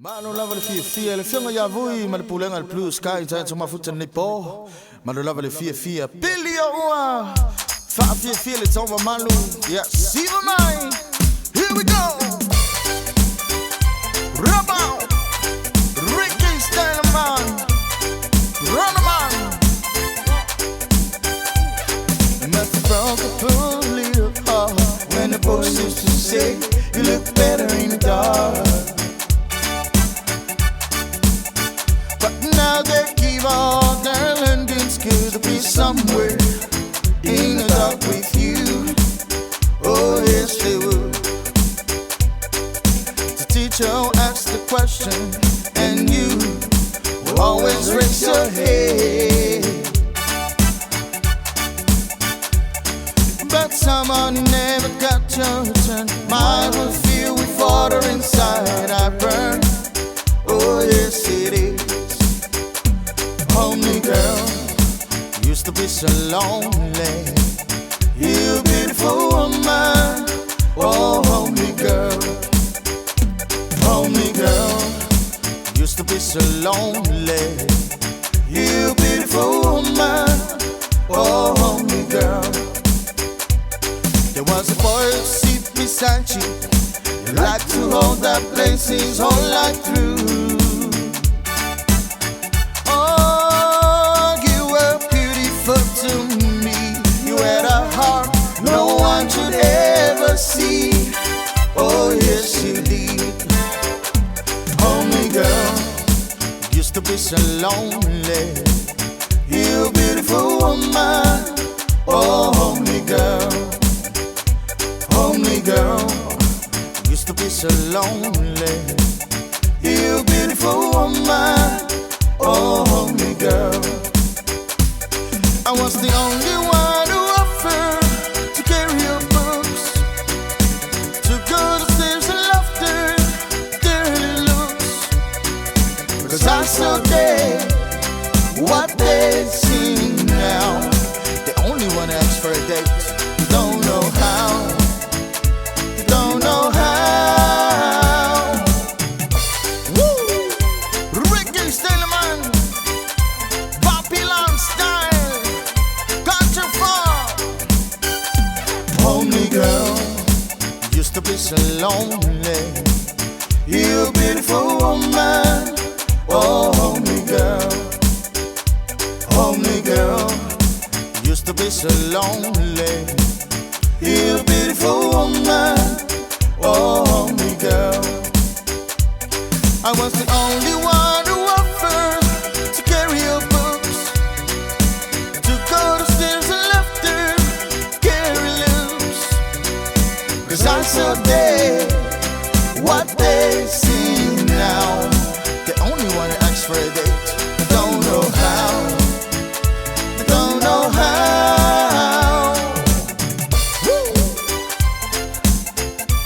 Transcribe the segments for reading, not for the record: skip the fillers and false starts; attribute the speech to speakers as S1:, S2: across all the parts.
S1: Mano lava le fia le fianga ya vui ma le pulenga le blue sky tanto ma futa nei po mano lava le fia Pilioua fa fia le toma malu yeah see my here we go Rubber Ricky style man run man met the broken pulley apart when the boys used to say you look better in the dark. Now they keep all their landing skills to be somewhere in the dark with you. Oh yes they would. The teacher will ask the question and you will always raise your head. But someone never got your turn. Mine will fill with water inside I burn. Oh yes it is. Homely girl, used to be so lonely. You beautiful woman, oh homely girl, used to be so lonely. You beautiful woman, oh homely girl. There was a boy who sit beside you. You like to hold that place his whole life through. To me, you had a heart no one should ever see. Oh yes you did. Homely girl, used to be so lonely. You beautiful woman, oh homely girl, used to be so lonely. You beautiful woman, oh homely girl. I was the only one who offered to carry your books, to go to stairs and laughter, dirty looks. Because I saw they, what they see now. The only one asks for a date, you don't know how, you don't know how. Woo! Ricky style man, Pilioua style. Homely girl, used to be so lonely. You beautiful woman, oh homely girl, used to be so lonely. You beautiful woman, oh homely girl. I was the only one who offered to carry your books, to go to stairs and laughter, carry loose. Cause I saw they, what they see now. The only one who asks for a date, don't know how, don't know how. Woo!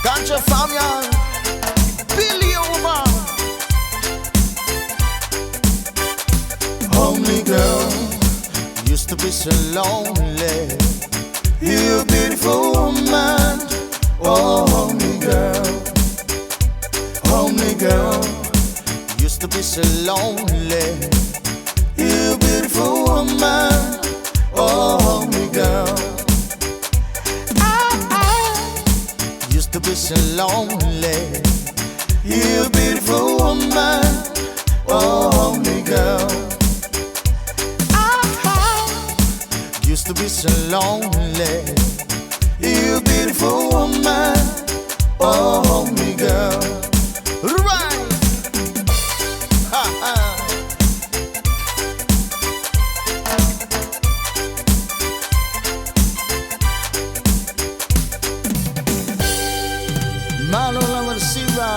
S1: Gotcha fam young, Pilioua Band. Homely girl, used to be so lonely. You beautiful woman, oh homely girl, used to be so lonely. You beautiful woman, oh homely girl. Used to be so lonely. You beautiful woman, oh homely girl. Used to be so lonely. You beautiful woman, oh homely girl. Right. Ha ha. Malo lava siva.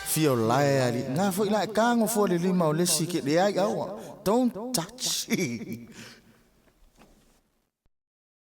S1: Feel like na foi like kang for the Lemauai le sike le ai au. Don't touch it.